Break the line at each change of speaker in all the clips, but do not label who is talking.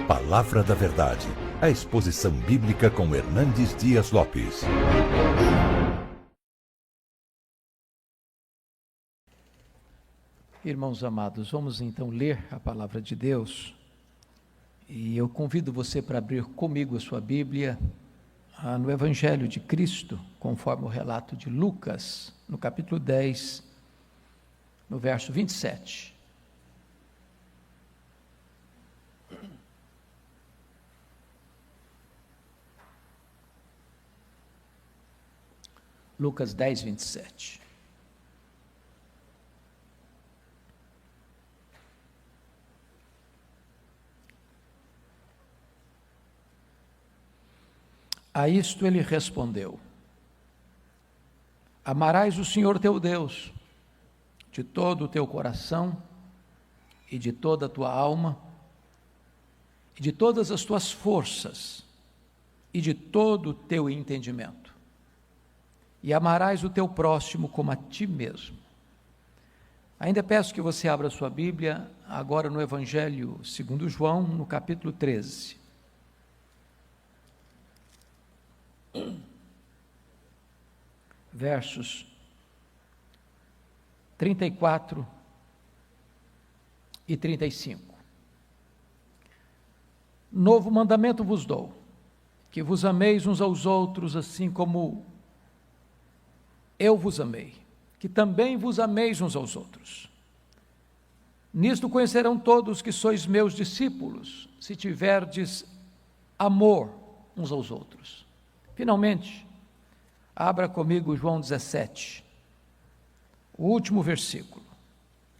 Palavra da Verdade, a exposição bíblica com Hernandes Dias Lopes.
Irmãos amados, vamos então ler a Palavra de Deus. E eu convido você para abrir comigo a sua Bíblia no Evangelho de Cristo, conforme o relato de Lucas, no capítulo 10, no verso 27. Lucas 10, 27. A isto ele respondeu: amarás o Senhor teu Deus de todo o teu coração e de toda a tua alma e de todas as tuas forças e de todo o teu entendimento. E amarás o teu próximo como a ti mesmo. Ainda peço que você abra sua Bíblia agora no Evangelho segundo João, no capítulo 13. Versos 34 e 35. Novo mandamento vos dou, que vos ameis uns aos outros, assim como eu vos amei, que também vos ameis uns aos outros. Nisto conhecerão todos que sois meus discípulos, se tiverdes amor uns aos outros. Finalmente, abra comigo João 17, o último versículo,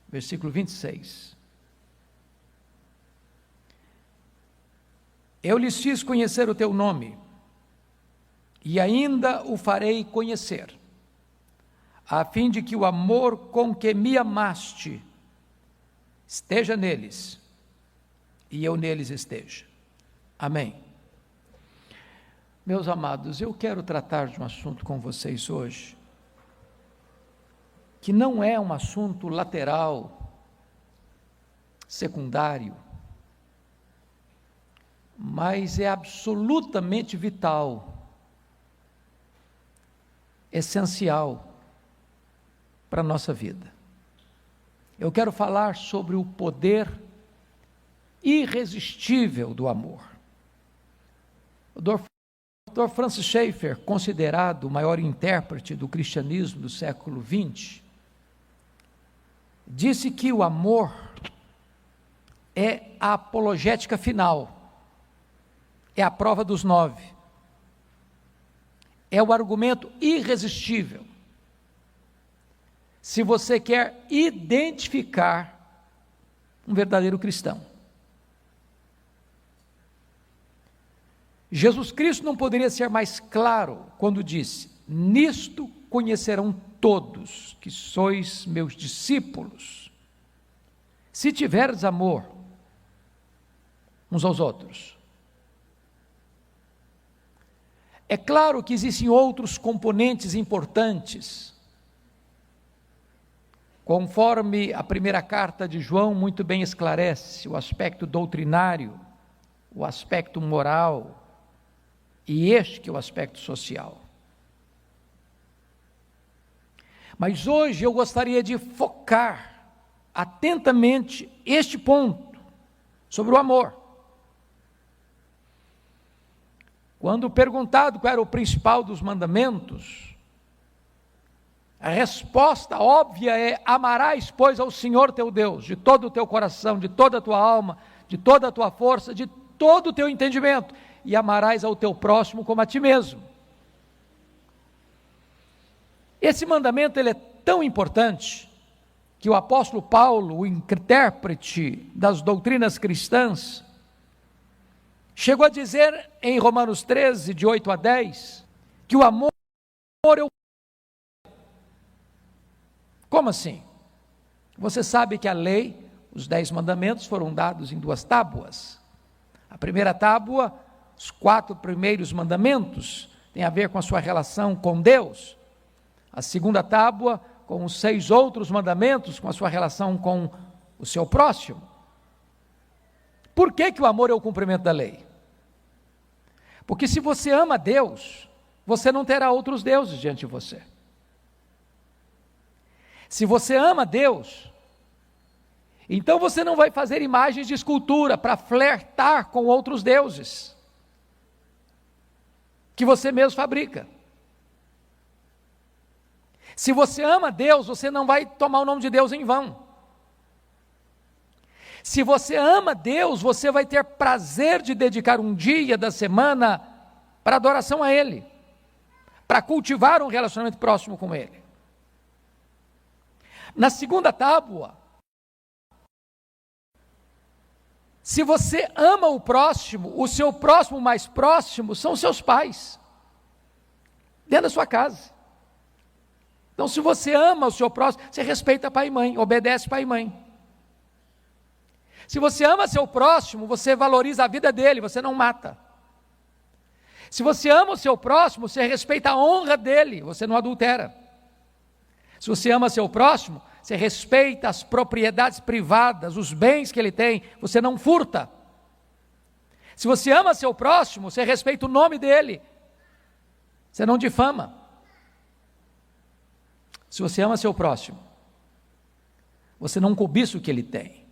versículo 26. Eu lhes fiz conhecer o teu nome, e ainda o farei conhecer, a fim de que o amor com que me amaste esteja neles, e eu neles esteja. Amém. Meus amados, eu quero tratar de um assunto com vocês hoje, que não é um assunto lateral, secundário, mas é absolutamente vital, essencial para a nossa vida. Eu quero falar sobre o poder irresistível do amor. O Dr. Francis Schaeffer, considerado o maior intérprete do cristianismo do século XX, disse que o amor é a apologética final, é a prova dos 9, é o argumento irresistível. Se você quer identificar um verdadeiro cristão. Jesus Cristo não poderia ser mais claro quando disse: nisto conhecerão todos que sois meus discípulos, se tiverdes amor uns aos outros. É claro que existem outros componentes importantes, conforme a primeira carta de João muito bem esclarece, o aspecto doutrinário, o aspecto moral, e este que é o aspecto social. Mas hoje eu gostaria de focar atentamente este ponto, sobre o amor. Quando perguntado qual era o principal dos mandamentos, a resposta óbvia é: amarás, pois, ao Senhor teu Deus, de todo o teu coração, de toda a tua alma, de toda a tua força, de todo o teu entendimento, e amarás ao teu próximo como a ti mesmo. Esse mandamento ele é tão importante que o apóstolo Paulo, o intérprete das doutrinas cristãs, chegou a dizer em Romanos 13, de 8 a 10, que o amor é o... Como assim? Você sabe que a lei, os 10 mandamentos foram dados em 2 tábuas. A primeira tábua, os 4 primeiros mandamentos, tem a ver com a sua relação com Deus. A segunda tábua, com os 6 outros mandamentos, com a sua relação com o seu próximo. Por que o amor é o cumprimento da lei? Porque se você ama Deus, você não terá outros deuses diante de você. Se você ama Deus, então você não vai fazer imagens de escultura para flertar com outros deuses que você mesmo fabrica. Se você ama Deus, você não vai tomar o nome de Deus em vão. Se você ama Deus, você vai ter prazer de dedicar um dia da semana para adoração a Ele, para cultivar um relacionamento próximo com Ele. Na segunda tábua, se você ama o próximo, o seu próximo mais próximo são seus pais, dentro da sua casa. Então, se você ama o seu próximo, você respeita pai e mãe, obedece pai e mãe. Se você ama seu próximo, você valoriza a vida dele, você não mata. Se você ama o seu próximo, você respeita a honra dele, você não adultera. Se você ama seu próximo, você respeita as propriedades privadas, os bens que ele tem, você não furta. Se você ama seu próximo, você respeita o nome dele, você não difama. Se você ama seu próximo, você não cobiça o que ele tem.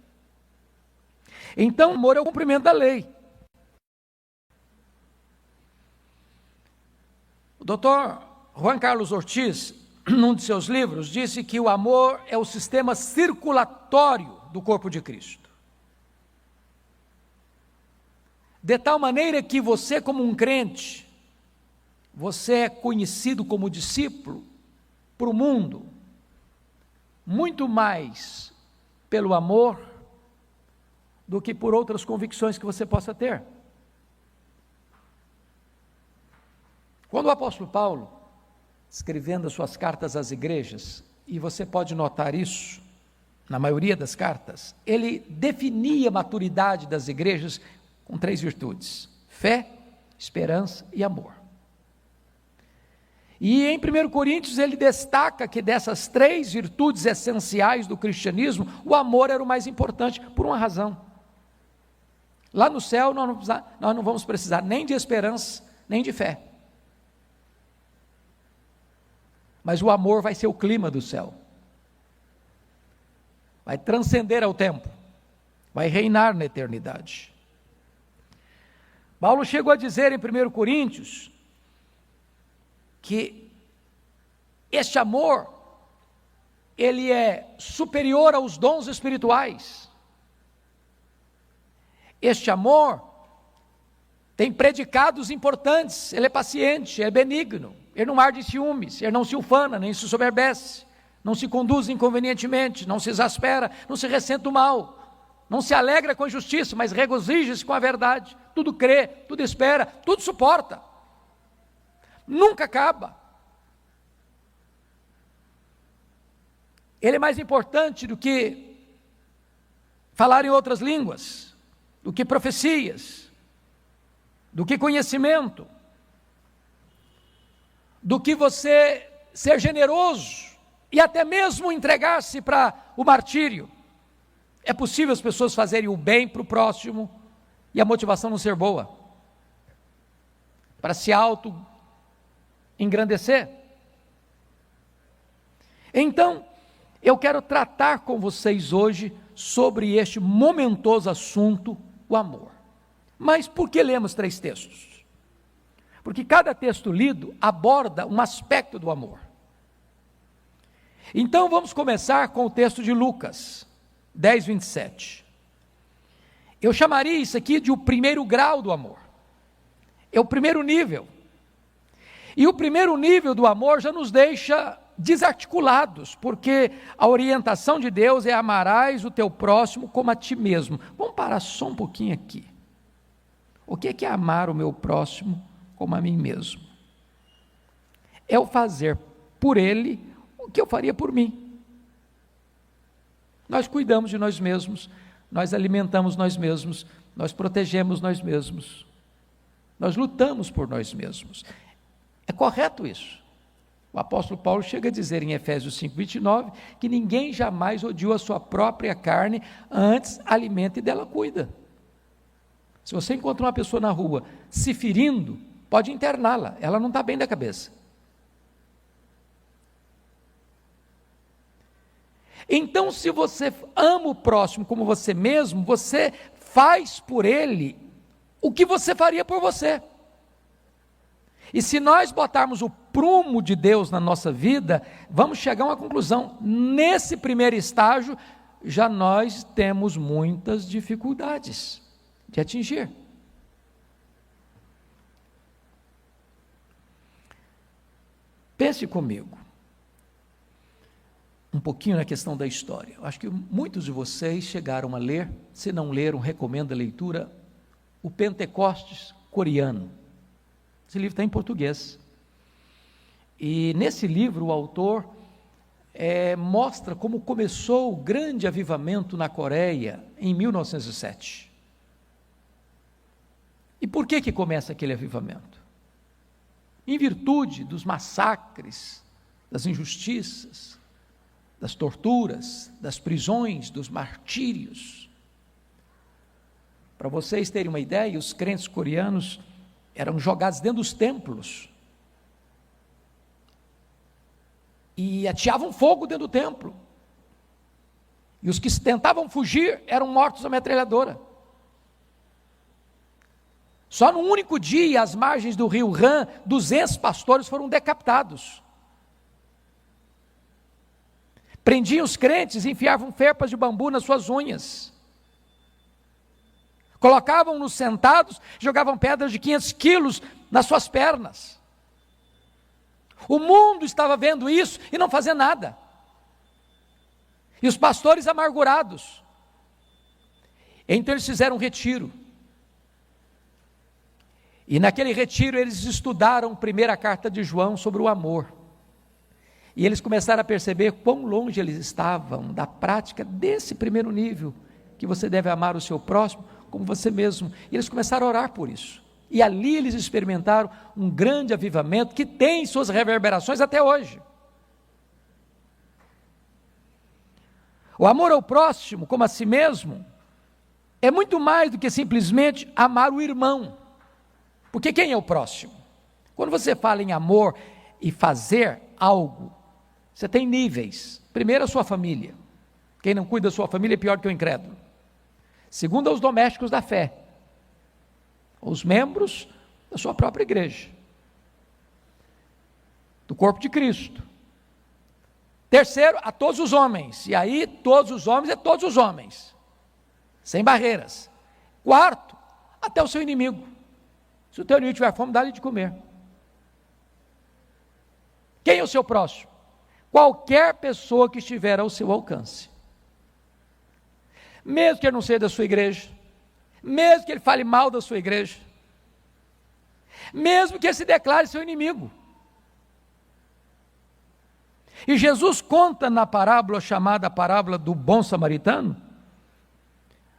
Então, amor é o cumprimento da lei. O doutor Juan Carlos Ortiz, num de seus livros, disse que o amor é o sistema circulatório do corpo de Cristo. De tal maneira que você, como um crente, você é conhecido como discípulo para o mundo, muito mais pelo amor do que por outras convicções que você possa ter. Quando o apóstolo Paulo, escrevendo as suas cartas às igrejas, e você pode notar isso na maioria das cartas, ele definia a maturidade das igrejas com 3 virtudes: fé, esperança e amor. E em 1 Coríntios ele destaca que dessas 3 virtudes essenciais do cristianismo, o amor era o mais importante, por uma razão. Lá no céu nós não vamos precisar nem de esperança, nem de fé. Mas o amor vai ser o clima do céu. Vai transcender ao tempo. Vai reinar na eternidade. Paulo chegou a dizer em 1 Coríntios que este amor, ele é superior aos dons espirituais. Este amor tem predicados importantes, ele é paciente, é benigno, ele não arde ciúmes, ele não se ufana, nem se soberbece, não se conduz inconvenientemente, não se exaspera, não se ressente do mal, não se alegra com a injustiça, mas regozija-se com a verdade, tudo crê, tudo espera, tudo suporta, nunca acaba. Ele é mais importante do que falar em outras línguas, do que profecias, do que conhecimento, do que você ser generoso e até mesmo entregar-se para o martírio. É possível as pessoas fazerem o bem para o próximo e a motivação não ser boa, para se auto-engrandecer. Então, eu quero tratar com vocês hoje sobre este momentoso assunto, o amor. Mas por que lemos 3 textos? Porque cada texto lido aborda um aspecto do amor. Então vamos começar com o texto de Lucas 10, 27. Eu chamaria isso aqui de o primeiro grau do amor. É o primeiro nível. E o primeiro nível do amor já nos deixa desarticulados, porque a orientação de Deus é: amarás o teu próximo como a ti mesmo. Vamos parar só um pouquinho aqui. O que é amar o meu próximo como a mim mesmo? É o fazer por ele o que eu faria por mim. Nós cuidamos de nós mesmos, nós alimentamos nós mesmos, nós protegemos nós mesmos, nós lutamos por nós mesmos. É correto isso. O apóstolo Paulo chega a dizer em Efésios 5, 29, que ninguém jamais odiou a sua própria carne, antes alimenta e dela cuida. Se você encontra uma pessoa na rua se ferindo, pode interná-la, ela não está bem da cabeça. Então, se você ama o próximo como você mesmo, você faz por ele o que você faria por você. E se nós botarmos o prumo de Deus na nossa vida, vamos chegar a uma conclusão. Nesse primeiro estágio, já nós temos muitas dificuldades de atingir. Pense comigo um pouquinho na questão da história. Eu acho que muitos de vocês chegaram a ler, se não leram, recomendo a leitura, o Pentecostes coreano. Esse livro está em português. E nesse livro o autor mostra como começou o grande avivamento na Coreia em 1907. E por que começa aquele avivamento? Em virtude dos massacres, das injustiças, das torturas, das prisões, dos martírios. Para vocês terem uma ideia, os crentes coreanos eram jogados dentro dos templos e ateavam fogo dentro do templo. E os que tentavam fugir eram mortos à metralhadora. Só num único dia, às margens do rio Han, 200 pastores foram decapitados. Prendiam os crentes e enfiavam ferpas de bambu nas suas unhas. Colocavam-nos sentados, jogavam pedras de 500 quilos nas suas pernas. O mundo estava vendo isso e não fazia nada. E os pastores amargurados. Então eles fizeram um retiro. E naquele retiro eles estudaram a primeira carta de João sobre o amor. E eles começaram a perceber quão longe eles estavam da prática desse primeiro nível, que você deve amar o seu próximo como você mesmo. E eles começaram a orar por isso. E ali eles experimentaram um grande avivamento que tem suas reverberações até hoje. O amor ao próximo, como a si mesmo, é muito mais do que simplesmente amar o irmão. Porque quem é o próximo? Quando você fala em amor e fazer algo, você tem níveis. Primeiro, a sua família. Quem não cuida da sua família é pior que o incrédulo. Segundo, aos domésticos da fé, os membros da sua própria igreja, do corpo de Cristo. Terceiro, a todos os homens, e aí todos os homens é todos os homens, sem barreiras. Quarto, até o seu inimigo. Se o teu inimigo tiver fome, dá-lhe de comer. Quem é o seu próximo? Qualquer pessoa que estiver ao seu alcance. Mesmo que ele não seja da sua igreja, mesmo que ele fale mal da sua igreja, mesmo que ele se declare seu inimigo. E Jesus conta na parábola chamada parábola do bom samaritano,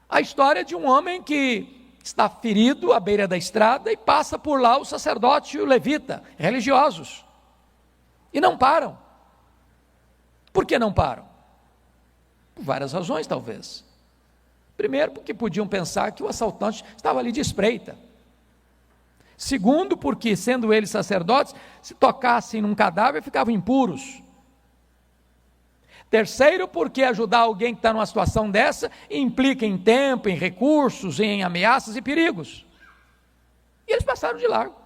a história de um homem que está ferido à beira da estrada e passa por lá o sacerdote e o levita, religiosos, e não param. Por que não param? Por várias razões, talvez. Primeiro, porque podiam pensar que o assaltante estava ali de espreita. Segundo, porque, sendo eles sacerdotes, se tocassem num cadáver, ficavam impuros. Terceiro, porque ajudar alguém que está numa situação dessa implica em tempo, em recursos, em ameaças e perigos. E eles passaram de largo.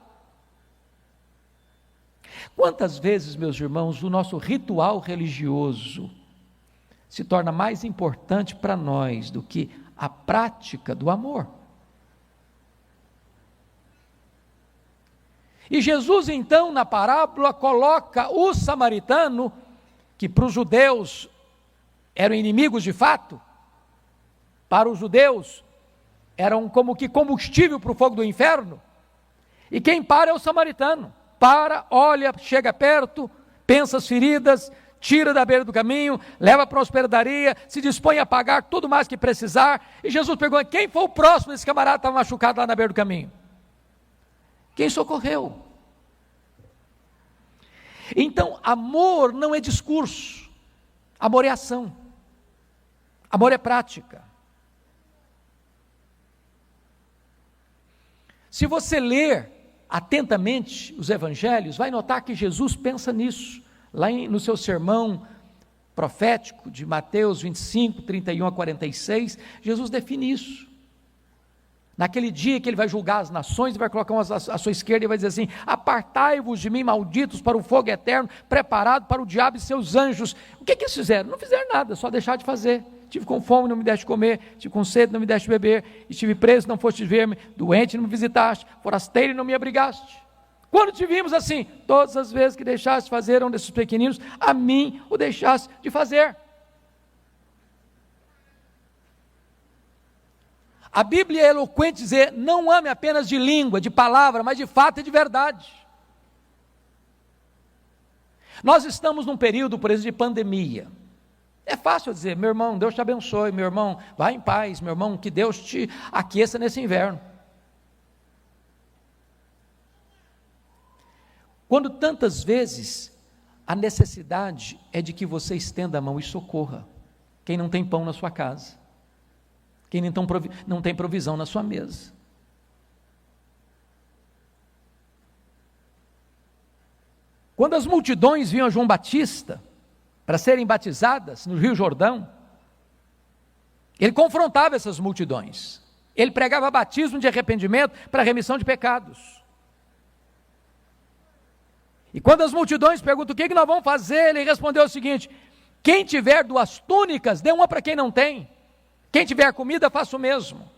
Quantas vezes, meus irmãos, o nosso ritual religioso se torna mais importante para nós do que a prática do amor? E Jesus, então, na parábola, coloca o samaritano, que para os judeus eram inimigos de fato, para os judeus eram como que combustível para o fogo do inferno, e quem para é o samaritano. Para, olha, chega perto, pensa as feridas, tira da beira do caminho, leva para a hospedaria, se dispõe a pagar tudo mais que precisar. E Jesus pergunta: quem foi o próximo desse camarada que estava machucado lá na beira do caminho? Quem socorreu? Então, amor não é discurso, amor é ação, amor é prática. Se você ler atentamente os evangelhos, vai notar que Jesus pensa nisso. Lá no seu sermão profético de Mateus 25, 31 a 46, Jesus define isso. Naquele dia que ele vai julgar as nações, ele vai colocar umas à sua esquerda e vai dizer assim: apartai-vos de mim, malditos, para o fogo eterno, preparado para o diabo e seus anjos. O que eles fizeram? Não fizeram nada, só deixaram de fazer. Tive com fome, não me deste comer, tive com sede, não me deste beber, estive preso, não foste ver-me, doente, não me visitaste, forasteiro, não me abrigaste. Quando te vimos assim? Todas as vezes que deixaste de fazer um desses pequeninos, a mim o deixaste de fazer. A Bíblia é eloquente dizer: não ame apenas de língua, de palavra, mas de fato e de verdade. Nós estamos num período, por exemplo, de pandemia. É fácil dizer: meu irmão, Deus te abençoe, meu irmão, vá em paz, meu irmão, que Deus te aqueça nesse inverno. Quando tantas vezes a necessidade é de que você estenda a mão e socorra quem não tem pão na sua casa, quem não tem provisão na sua mesa. Quando as multidões vinham a João Batista para serem batizadas no Rio Jordão, ele confrontava essas multidões, ele pregava batismo de arrependimento para remissão de pecados. E quando as multidões perguntam o que nós vamos fazer, ele respondeu o seguinte: quem tiver 2 túnicas, dê uma para quem não tem, quem tiver comida, faça o mesmo.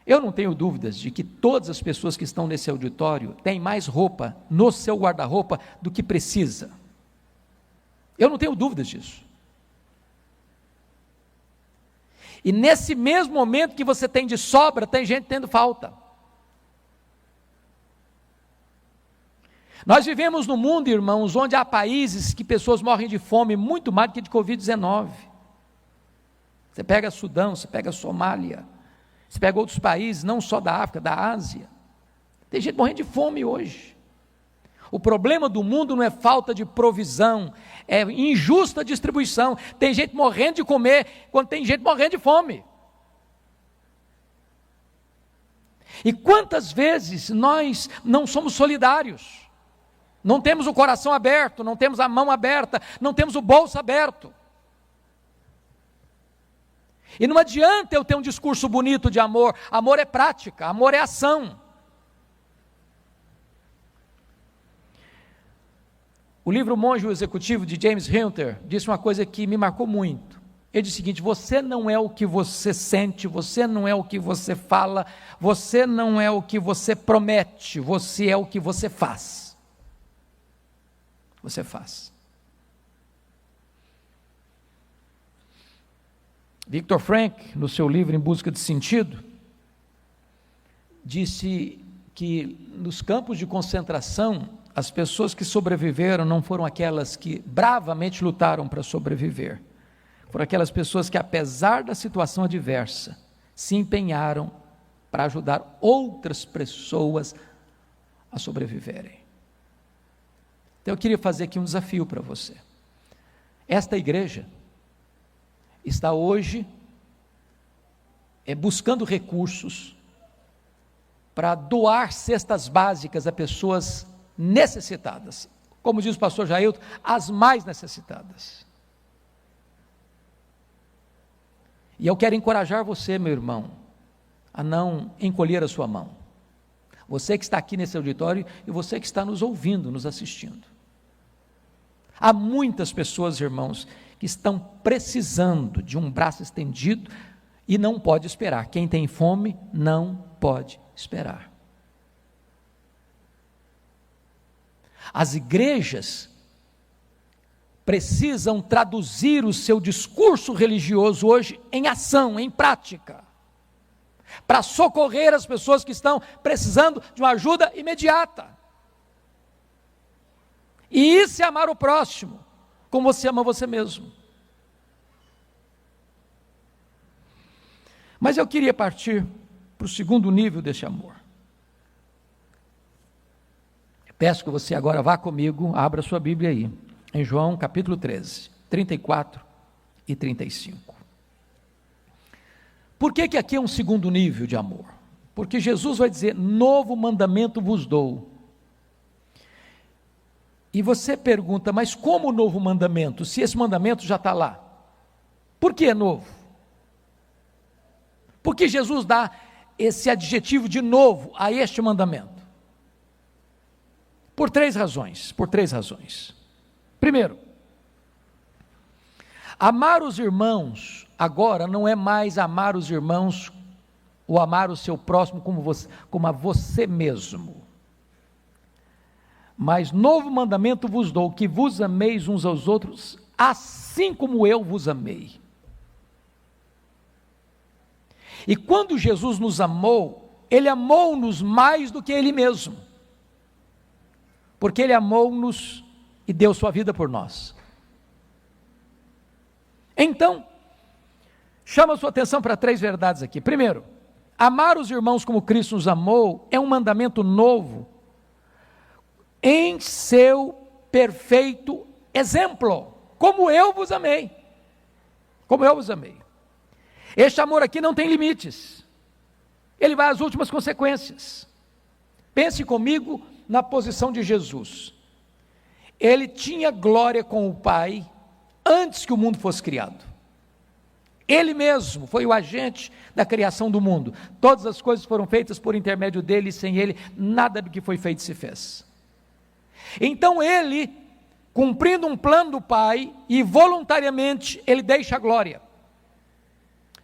Eu não tenho dúvidas de que todas as pessoas que estão nesse auditório têm mais roupa no seu guarda-roupa do que precisa. Eu não tenho dúvidas disso. E nesse mesmo momento que você tem de sobra, tem gente tendo falta. Nós vivemos num mundo, irmãos, onde há países que pessoas morrem de fome muito mais do que de Covid-19. Você pega Sudão, você pega Somália, você pega outros países, não só da África, da Ásia. Tem gente morrendo de fome hoje. O problema do mundo não é falta de provisão, é injusta distribuição. Tem gente morrendo de comer, quando tem gente morrendo de fome. E quantas vezes nós não somos solidários? Não temos o coração aberto, não temos a mão aberta, não temos o bolso aberto. E não adianta eu ter um discurso bonito de amor. Amor é prática, amor é ação. O livro Monge Executivo, de James Hunter, disse uma coisa que me marcou muito. Ele disse o seguinte: você não é o que você sente, você não é o que você fala, você não é o que você promete, você é o que você faz. Você faz. Viktor Frankl, no seu livro Em Busca de Sentido, disse que nos campos de concentração, as pessoas que sobreviveram não foram aquelas que bravamente lutaram para sobreviver, foram aquelas pessoas que, apesar da situação adversa, se empenharam para ajudar outras pessoas a sobreviverem. Então eu queria fazer aqui um desafio para você. Esta igreja está hoje buscando recursos para doar cestas básicas a pessoas necessitadas. Como diz o pastor Jailton, as mais necessitadas. E eu quero encorajar você, meu irmão, a não encolher a sua mão. Você que está aqui nesse auditório e você que está nos ouvindo, nos assistindo. Há muitas pessoas, irmãos, que estão precisando de um braço estendido e não pode esperar. Quem tem fome não pode esperar. As igrejas precisam traduzir o seu discurso religioso hoje em ação, em prática, para socorrer as pessoas que estão precisando de uma ajuda imediata. E isso é amar o próximo, como você ama você mesmo. Mas eu queria partir para o segundo nível desse amor. Peço que você agora vá comigo, abra sua Bíblia aí, em João capítulo 13, 34 e 35. Por que aqui é um segundo nível de amor? Porque Jesus vai dizer: novo mandamento vos dou. E você pergunta: mas como novo mandamento, se esse mandamento já está lá? Por que é novo? Por que Jesus dá esse adjetivo de novo a este mandamento? Por três razões. Primeiro, amar os irmãos agora não é mais amar os irmãos ou amar o seu próximo como a você mesmo. Mas novo mandamento vos dou, que vos ameis uns aos outros, assim como eu vos amei. E quando Jesus nos amou, Ele amou-nos mais do que Ele mesmo. Porque Ele amou-nos e deu sua vida por nós. Então, chama a sua atenção para três verdades aqui. Primeiro, amar os irmãos como Cristo nos amou é um mandamento novo, em seu perfeito exemplo, como eu vos amei. Como eu vos amei. Este amor aqui não tem limites, ele vai às últimas consequências. Pense comigo na posição de Jesus. Ele tinha glória com o Pai antes que o mundo fosse criado. Ele mesmo foi o agente da criação do mundo. Todas as coisas foram feitas por intermédio dele, e sem ele nada do que foi feito se fez. Então ele, cumprindo um plano do Pai, e voluntariamente ele deixa a glória.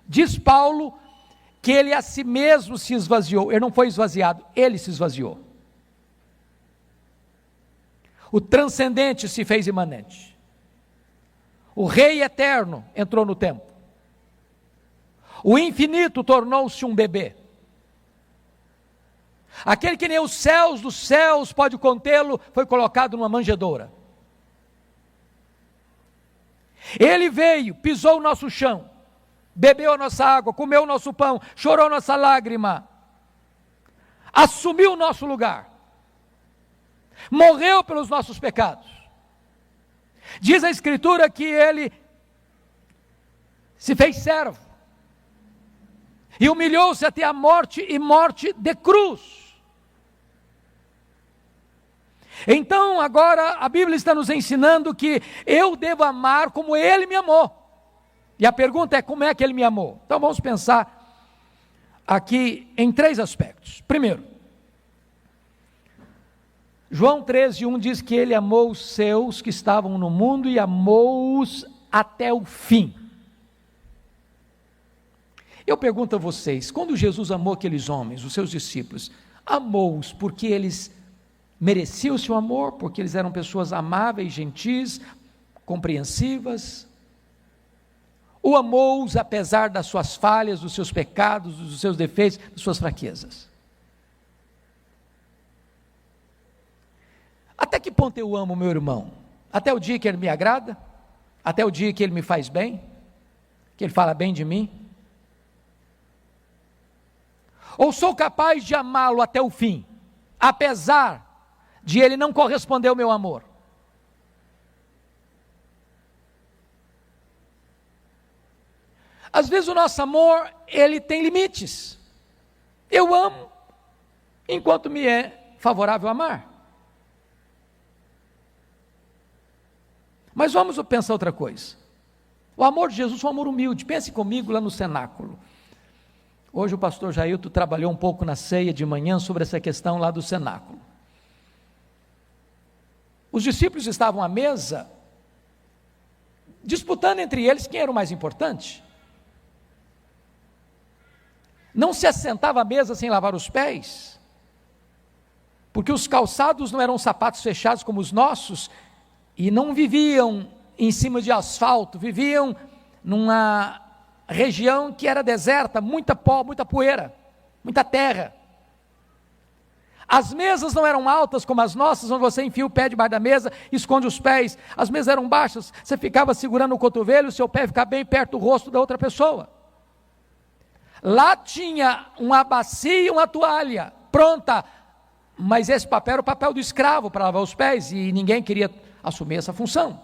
Diz Paulo que ele a si mesmo se esvaziou. Ele não foi esvaziado, ele se esvaziou. O transcendente se fez imanente. O Rei eterno entrou no templo. O infinito tornou-se um bebê. Aquele que nem os céus dos céus pode contê-lo, foi colocado numa manjedoura. Ele veio, pisou o nosso chão, bebeu a nossa água, comeu o nosso pão, chorou a nossa lágrima, assumiu o nosso lugar, morreu pelos nossos pecados. Diz a Escritura que ele se fez servo, e humilhou-se até a morte, e morte de cruz. Então agora a Bíblia está nos ensinando que eu devo amar como Ele me amou. E a pergunta é: como é que Ele me amou? Então vamos pensar aqui em três aspectos. Primeiro, João 13:1 diz que Ele amou os seus que estavam no mundo e amou-os até o fim. Eu pergunto a vocês, quando Jesus amou aqueles homens, os seus discípulos, amou-os porque eles mereciam o seu amor, porque eles eram pessoas amáveis, gentis, compreensivas? Ou amou-os apesar das suas falhas, dos seus pecados, dos seus defeitos, das suas fraquezas? Até que ponto eu amo meu irmão? Até o dia que ele me agrada? Até o dia que ele me faz bem? Que ele fala bem de mim? Ou sou capaz de amá-lo até o fim, apesar de ele não corresponder ao meu amor? Às vezes o nosso amor, ele tem limites. Eu amo enquanto me é favorável amar. Mas vamos pensar outra coisa. O amor de Jesus foi um amor humilde. Pense comigo lá no cenáculo. Hoje o pastor Jailton trabalhou um pouco na ceia de manhã sobre essa questão lá do cenáculo. Os discípulos estavam à mesa, disputando entre eles quem era o mais importante. Não se assentava à mesa sem lavar os pés, porque os calçados não eram sapatos fechados como os nossos, e não viviam em cima de asfalto, viviam numa região que era deserta, muita pó, muita poeira, muita terra. As mesas não eram altas como as nossas, onde você enfia o pé debaixo da mesa, esconde os pés. As mesas eram baixas, você ficava segurando o cotovelo, o seu pé ficava bem perto do rosto da outra pessoa. Lá tinha uma bacia e uma toalha, pronta, mas esse papel era o papel do escravo para lavar os pés, e ninguém queria assumir essa função.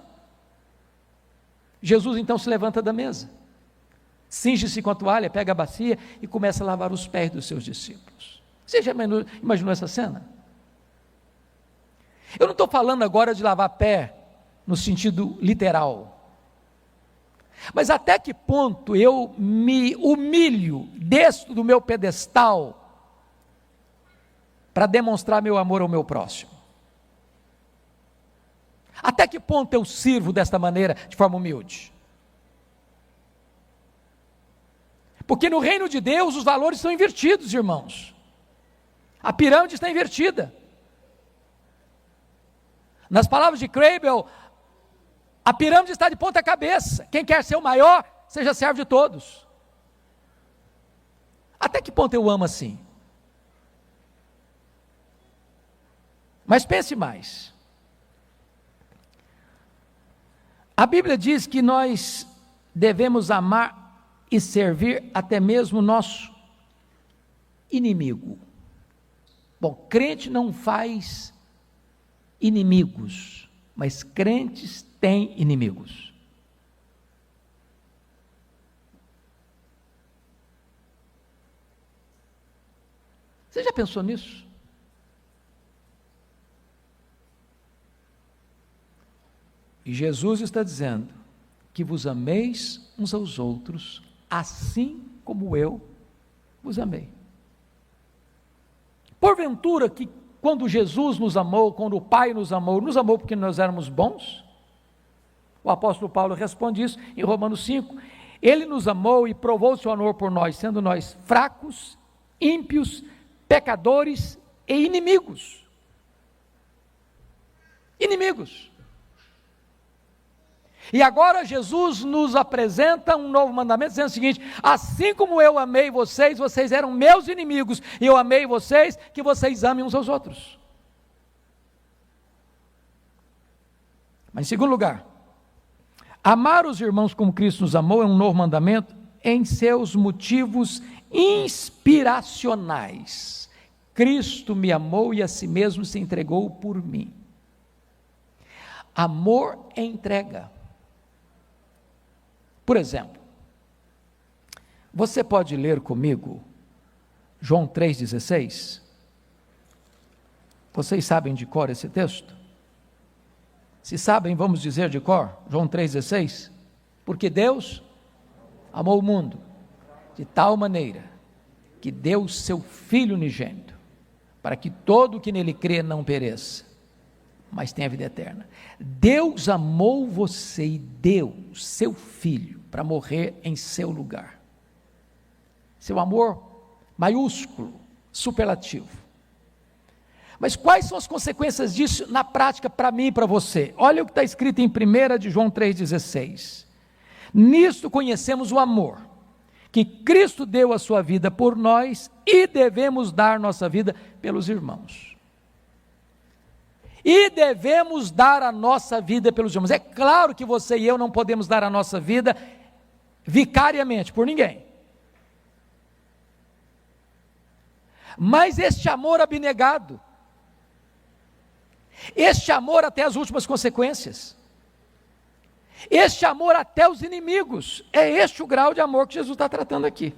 Jesus então se levanta da mesa, cinge-se com a toalha, pega a bacia e começa a lavar os pés dos seus discípulos. Você já imaginou essa cena? Eu não estou falando agora de lavar pé no sentido literal, mas até que ponto eu me humilho, desço do meu pedestal para demonstrar meu amor ao meu próximo? Até que ponto eu sirvo desta maneira, de forma humilde? Porque no reino de Deus os valores são invertidos, irmãos. A pirâmide está invertida. Nas palavras de Krabel, a pirâmide está de ponta cabeça. Quem quer ser o maior, seja servo de todos. Até que ponto eu amo assim? Mas pense mais. A Bíblia diz que nós devemos amar e servir até mesmo o nosso inimigo. Bom, crente não faz inimigos, mas crentes têm inimigos. Você já pensou nisso? E Jesus está dizendo que vos ameis uns aos outros, assim como eu vos amei. Porventura que quando Jesus nos amou, quando o Pai nos amou porque nós éramos bons? O apóstolo Paulo responde isso em Romanos 5. Ele nos amou e provou o seu amor por nós, sendo nós fracos, ímpios, pecadores e inimigos. Inimigos. E agora Jesus nos apresenta um novo mandamento, dizendo o seguinte: assim como eu amei vocês, vocês eram meus inimigos, e eu amei vocês, que vocês amem uns aos outros. Mas em segundo lugar, amar os irmãos como Cristo nos amou é um novo mandamento em seus motivos inspiracionais. Cristo me amou e a si mesmo se entregou por mim. Amor é entrega. Por exemplo, você pode ler comigo João 3,16? Vocês sabem de cor esse texto? Se sabem, vamos dizer de cor, João 3,16? Porque Deus amou o mundo de tal maneira que deu o seu Filho unigênito, para que todo o que nele crê não pereça, mas tenha vida eterna. Deus amou você e deu seu Filho para morrer em seu lugar. Seu amor maiúsculo, superlativo. Mas quais são as consequências disso na prática para mim e para você? Olha o que está escrito em 1 de João 3,16. Nisto conhecemos o amor, que Cristo deu a sua vida por nós e devemos dar nossa vida pelos irmãos. E devemos dar a nossa vida pelos irmãos. É claro que você e eu não podemos dar a nossa vida vicariamente por ninguém. Mas este amor abnegado, este amor até as últimas consequências, este amor até os inimigos, é este o grau de amor que Jesus está tratando aqui.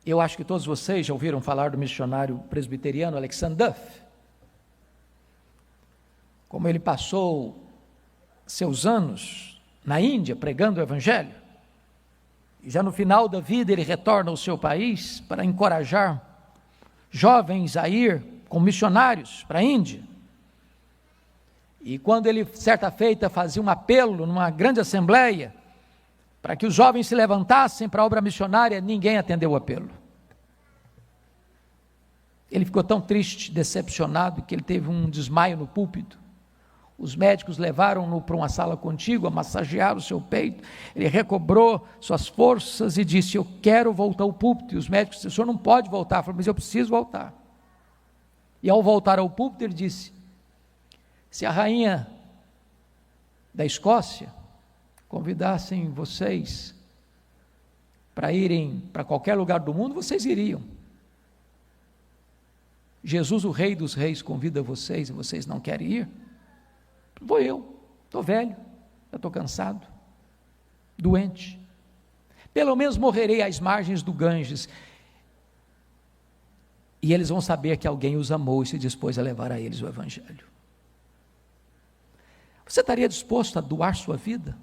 Eu acho que todos vocês já ouviram falar do missionário presbiteriano Alexander Duff. Como ele passou seus anos na Índia pregando o Evangelho, e já no final da vida ele retorna ao seu país para encorajar jovens a ir com missionários para a Índia. E quando ele, certa feita, fazia um apelo numa grande assembleia, para que os jovens se levantassem para a obra missionária, ninguém atendeu o apelo. Ele ficou tão triste, decepcionado, que ele teve um desmaio no púlpito. Os médicos levaram-no para uma sala contígua, massagearam o seu peito, ele recobrou suas forças e disse: eu quero voltar ao púlpito. E os médicos disseram: o senhor não pode voltar. Ele falou: mas eu preciso voltar. E ao voltar ao púlpito ele disse: se a rainha da Escócia convidassem vocês para irem para qualquer lugar do mundo, vocês iriam. Jesus, o Rei dos Reis, convida vocês e vocês não querem ir? Vou eu, estou velho, eu estou cansado, doente. Pelo menos morrerei às margens do Ganges. E eles vão saber que alguém os amou e se dispôs a levar a eles o Evangelho. Você estaria disposto a doar sua vida?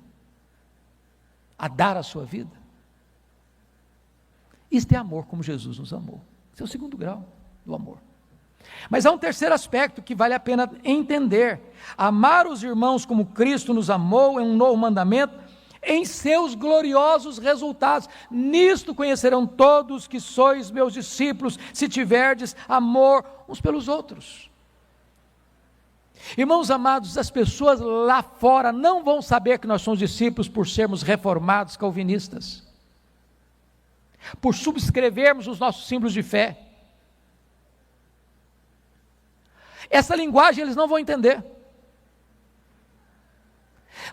A dar a sua vida? Isto é amor como Jesus nos amou. Esse é o segundo grau do amor. Mas há um terceiro aspecto que vale a pena entender. Amar os irmãos como Cristo nos amou é um novo mandamento em seus gloriosos resultados. Nisto conhecerão todos que sois meus discípulos, se tiverdes amor uns pelos outros. Irmãos amados, as pessoas lá fora não vão saber que nós somos discípulos por sermos reformados calvinistas, por subscrevermos os nossos símbolos de fé. Essa linguagem eles não vão entender.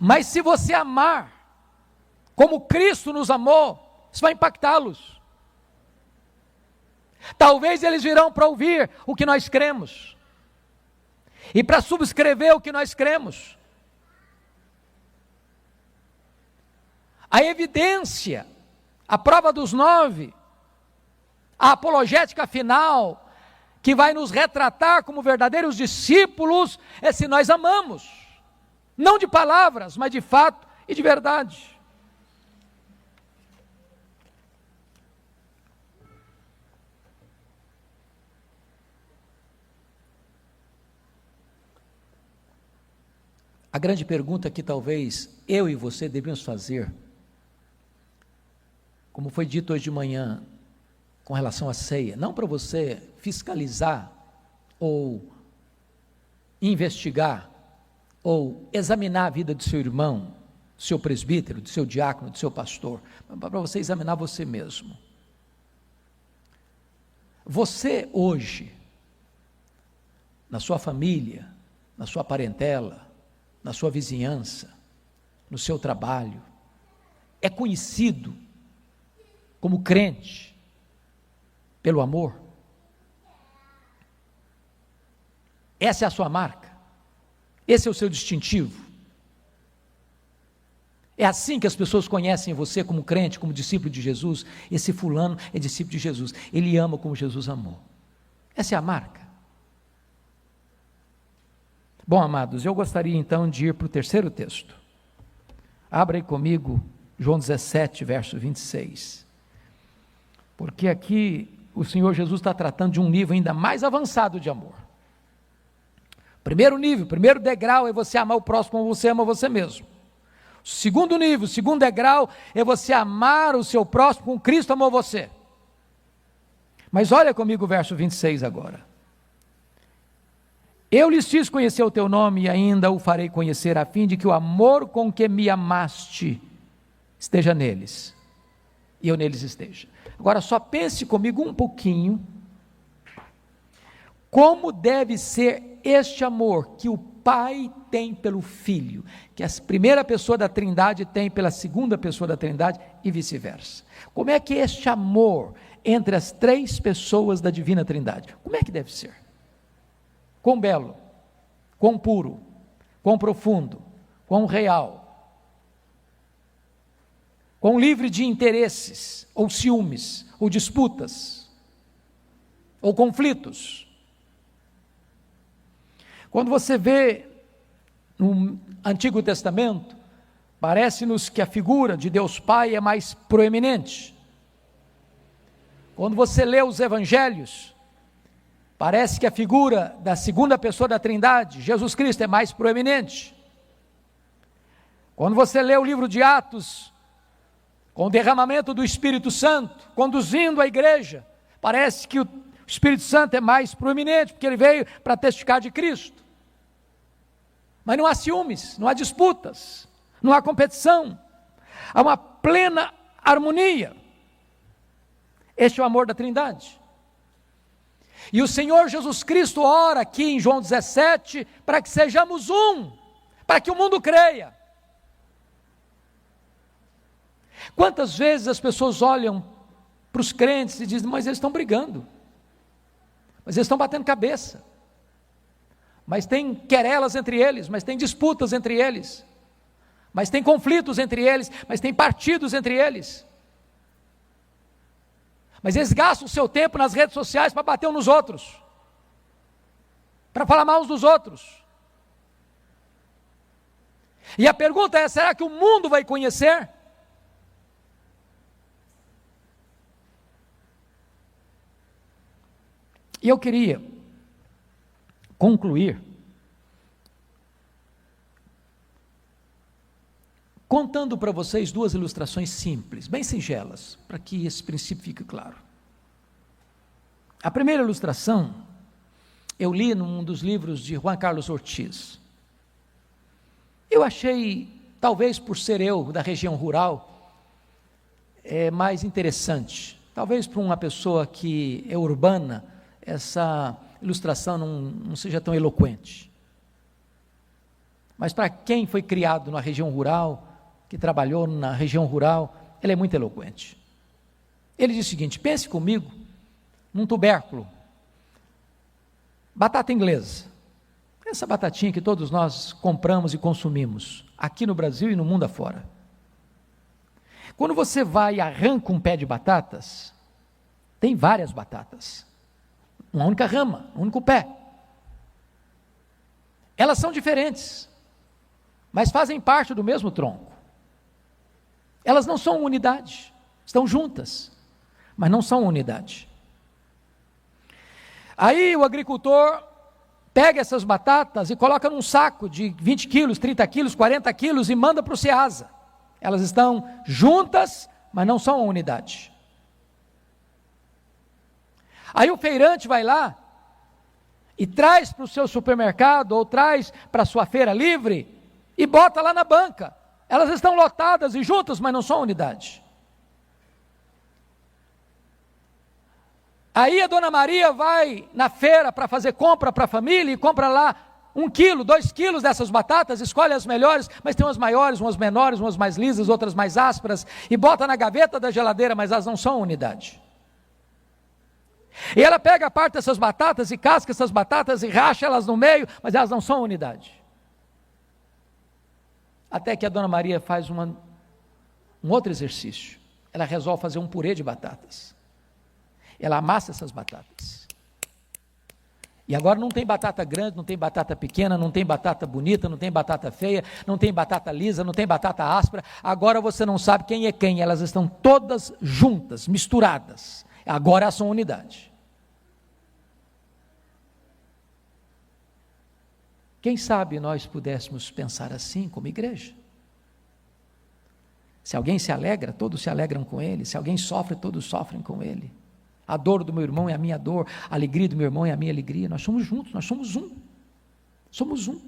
Mas se você amar como Cristo nos amou, isso vai impactá-los. Talvez eles virão para ouvir o que nós cremos e para subscrever o que nós cremos. A evidência, a prova dos 9, a apologética final, que vai nos retratar como verdadeiros discípulos, é se nós amamos, não de palavras, mas de fato e de verdade. A grande pergunta que talvez eu e você devemos fazer, como foi dito hoje de manhã, com relação à ceia, não para você fiscalizar, ou investigar, ou examinar a vida do seu irmão, do seu presbítero, do seu diácono, do seu pastor, mas para você examinar você mesmo. Você hoje, na sua família, na sua parentela, na sua vizinhança, no seu trabalho, é conhecido como crente pelo amor? Essa é a sua marca? Esse é o seu distintivo? É assim que as pessoas conhecem você como crente, como discípulo de Jesus? Esse fulano é discípulo de Jesus, ele ama como Jesus amou. Essa é a marca. Bom, amados, eu gostaria então de ir para o terceiro texto. Abra aí comigo João 17, verso 26. Porque aqui o Senhor Jesus está tratando de um nível ainda mais avançado de amor. Primeiro nível, primeiro degrau é você amar o próximo como você ama você mesmo. Segundo nível, segundo degrau é você amar o seu próximo como Cristo amou você. Mas olha comigo o verso 26 agora. Eu lhes fiz conhecer o teu nome e ainda o farei conhecer, a fim de que o amor com que me amaste esteja neles, e eu neles esteja. Agora só pense comigo um pouquinho, como deve ser este amor que o Pai tem pelo Filho, que a primeira pessoa da Trindade tem pela segunda pessoa da Trindade, e vice-versa. Como é que é este amor entre as três pessoas da Divina Trindade? Como é que deve ser? Quão belo, quão puro, quão profundo, quão real, quão livre de interesses, ou ciúmes, ou disputas, ou conflitos. Quando você vê no Antigo Testamento, parece-nos que a figura de Deus Pai é mais proeminente. Quando você lê os Evangelhos, parece que a figura da segunda pessoa da Trindade, Jesus Cristo, é mais proeminente. Quando você lê o livro de Atos, com o derramamento do Espírito Santo, conduzindo a igreja, parece que o Espírito Santo é mais proeminente, porque ele veio para testificar de Cristo. Mas não há ciúmes, não há disputas, não há competição, há uma plena harmonia. Este é o amor da Trindade. E o Senhor Jesus Cristo ora aqui em João 17, para que sejamos um, para que o mundo creia. Quantas vezes as pessoas olham para os crentes e dizem, mas eles estão brigando, mas eles estão batendo cabeça, mas tem querelas entre eles, mas tem disputas entre eles, mas tem conflitos entre eles, mas tem partidos entre eles. Mas eles gastam o seu tempo nas redes sociais para bater uns nos outros, para falar mal uns dos outros. E a pergunta é: será que o mundo vai conhecer? E eu queria concluir contando para vocês duas ilustrações simples, bem singelas, para que esse princípio fique claro. A primeira ilustração eu li num dos livros de Juan Carlos Ortiz. Eu achei, talvez por ser eu da região rural, mais interessante. Talvez para uma pessoa que é urbana, essa ilustração não seja tão eloquente. Mas para quem foi criado na região rural, que trabalhou na região rural, ela é muito eloquente. Ele diz o seguinte: pense comigo num tubérculo, batata inglesa, essa batatinha que todos nós compramos e consumimos, aqui no Brasil e no mundo afora. Quando você vai e arranca um pé de batatas, tem várias batatas, uma única rama, um único pé. Elas são diferentes, mas fazem parte do mesmo tronco. Elas não são unidade, estão juntas, mas não são unidade. Aí o agricultor pega essas batatas e coloca num saco de 20 quilos, 30 quilos, 40 quilos e manda para o Ceasa. Elas estão juntas, mas não são uma unidade. Aí o feirante vai lá e traz para o seu supermercado ou traz para a sua feira livre e bota lá na banca. Elas estão lotadas e juntas, mas não são unidade. Aí a dona Maria vai na feira para fazer compra para a família e compra lá 1 quilo, 2 quilos dessas batatas, escolhe as melhores, mas tem umas maiores, umas menores, umas mais lisas, outras mais ásperas, e bota na gaveta da geladeira, mas elas não são unidade. E ela pega a parte dessas batatas e casca essas batatas e racha elas no meio, mas elas não são unidade. Até que a dona Maria faz um outro exercício. Ela resolve fazer um purê de batatas. Ela amassa essas batatas. E agora não tem batata grande, não tem batata pequena, não tem batata bonita, não tem batata feia, não tem batata lisa, não tem batata áspera. Agora você não sabe quem é quem. Elas estão todas juntas, misturadas. Agora elas são unidade. Quem sabe nós pudéssemos pensar assim como igreja? Se alguém se alegra, todos se alegram com ele. Se alguém sofre, todos sofrem com ele. A dor do meu irmão é a minha dor, a alegria do meu irmão é a minha alegria. Nós somos juntos, nós somos um. Somos um.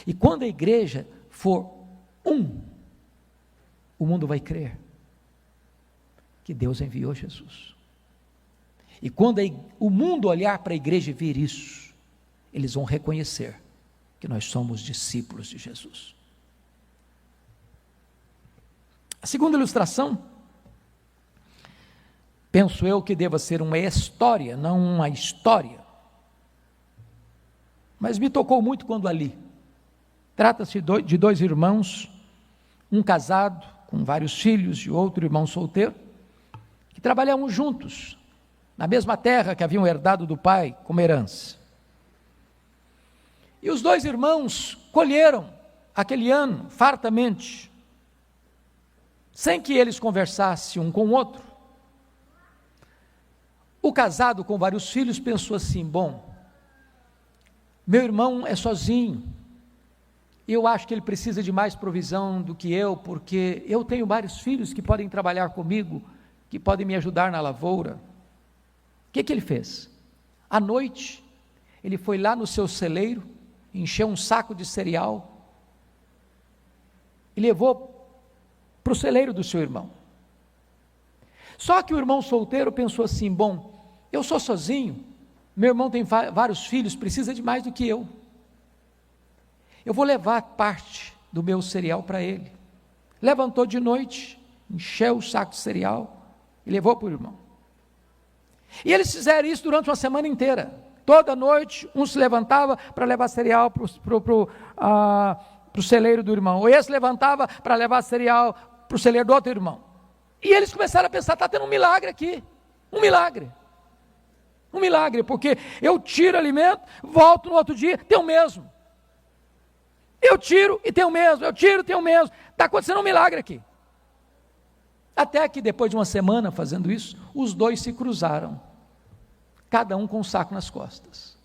E quando a igreja for um, o mundo vai crer que Deus enviou Jesus. E quando o mundo olhar para a igreja e ver isso, eles vão reconhecer que nós somos discípulos de Jesus. A segunda ilustração, penso eu que deva ser uma história, não uma história. Mas me tocou muito quando a li. Trata-se de 2 irmãos, um casado com vários filhos e outro irmão solteiro, que trabalhavam juntos, na mesma terra que haviam herdado do pai como herança. E os 2 irmãos colheram aquele ano fartamente, sem que eles conversassem um com o outro. O casado com vários filhos pensou assim: bom, meu irmão é sozinho, e eu acho que ele precisa de mais provisão do que eu, porque eu tenho vários filhos que podem trabalhar comigo, que podem me ajudar na lavoura. O que ele fez? À noite, ele foi lá no seu celeiro, encheu um saco de cereal e levou para o celeiro do seu irmão. Só que o irmão solteiro pensou assim: bom, eu sou sozinho, meu irmão tem vários filhos, precisa de mais do que eu vou levar parte do meu cereal para ele. Levantou de noite, encheu o saco de cereal e levou para o irmão. E eles fizeram isso durante uma semana inteira. Toda noite, um se levantava para levar cereal para o celeiro do irmão, ou esse levantava para levar cereal para o celeiro do outro irmão. E eles começaram a pensar, está tendo um milagre aqui, um milagre, porque eu tiro alimento, volto no outro dia, tem o mesmo. Eu tiro e tem o mesmo, está acontecendo um milagre aqui. Até que depois de uma semana fazendo isso, os dois se cruzaram, cada um com um saco nas costas.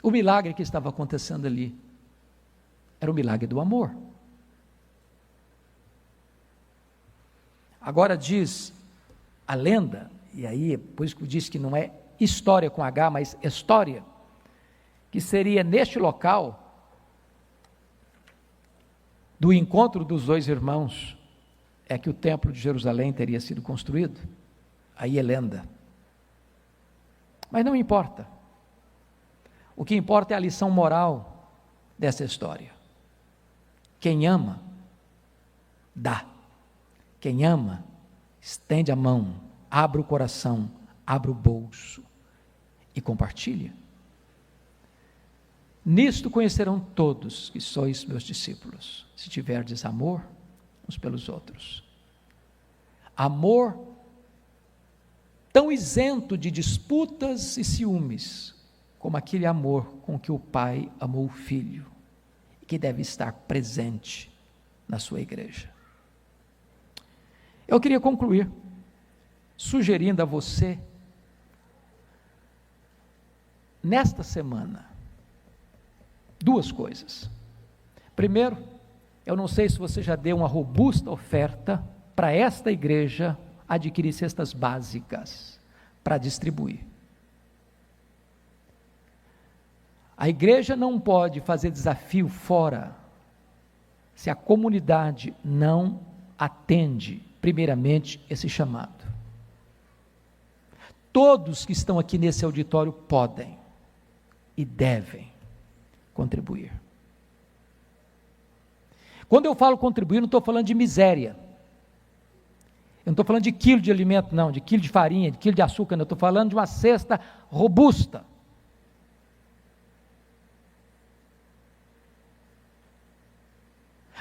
O milagre que estava acontecendo ali era o milagre do amor. Agora diz a lenda, e aí por isso que diz que não é história com H, mas história, que seria neste local do encontro dos dois irmãos, é que o templo de Jerusalém teria sido construído. Aí é lenda. Mas não importa. O que importa é a lição moral dessa história. Quem ama, dá. Quem ama, estende a mão, abre o coração, abre o bolso e compartilha. Nisto conhecerão todos que sois meus discípulos, se tiverdes amor uns pelos outros. Amor tão isento de disputas e ciúmes, como aquele amor com que o Pai amou o Filho, e que deve estar presente na sua igreja. Eu queria concluir sugerindo a você, nesta semana, duas coisas. Primeiro, eu não sei se você já deu uma robusta oferta para esta igreja adquirir cestas básicas para distribuir. A igreja não pode fazer desafio fora se a comunidade não atende primeiramente esse chamado. Todos que estão aqui nesse auditório podem e devem contribuir. Quando eu falo contribuir, não estou falando de miséria. Eu não estou falando de quilo de alimento, não, de quilo de farinha, de quilo de açúcar, não. Eu estou falando de uma cesta robusta.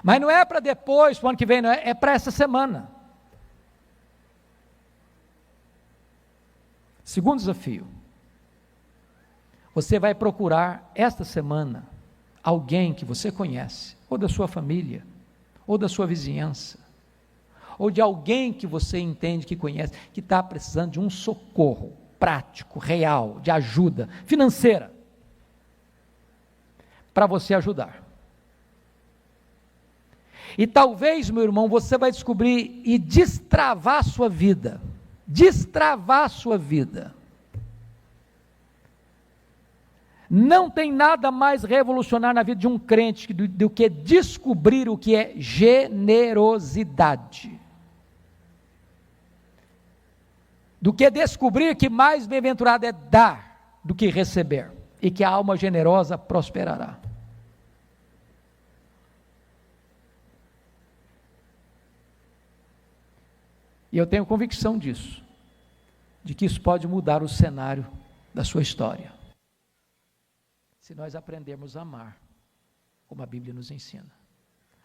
Mas não é para depois, para o ano que vem, não é para essa semana. Segundo desafio. Você vai procurar esta semana alguém que você conhece, ou da sua família, ou da sua vizinhança, ou de alguém que você entende que conhece, que está precisando de um socorro prático, real, de ajuda financeira, para você ajudar. E talvez, meu irmão, você vai descobrir e destravar a sua vida, Não tem nada mais revolucionário na vida de um crente do que descobrir o que é generosidade. Do que descobrir que mais bem-aventurado é dar do que receber, e que a alma generosa prosperará. E eu tenho convicção disso, de que isso pode mudar o cenário da sua história, se nós aprendermos a amar, como a Bíblia nos ensina.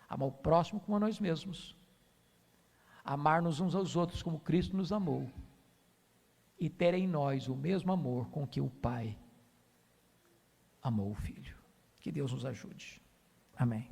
Amar o próximo como a nós mesmos, amar-nos uns aos outros como Cristo nos amou, e ter em nós o mesmo amor com que o Pai amou o Filho. Que Deus nos ajude. Amém.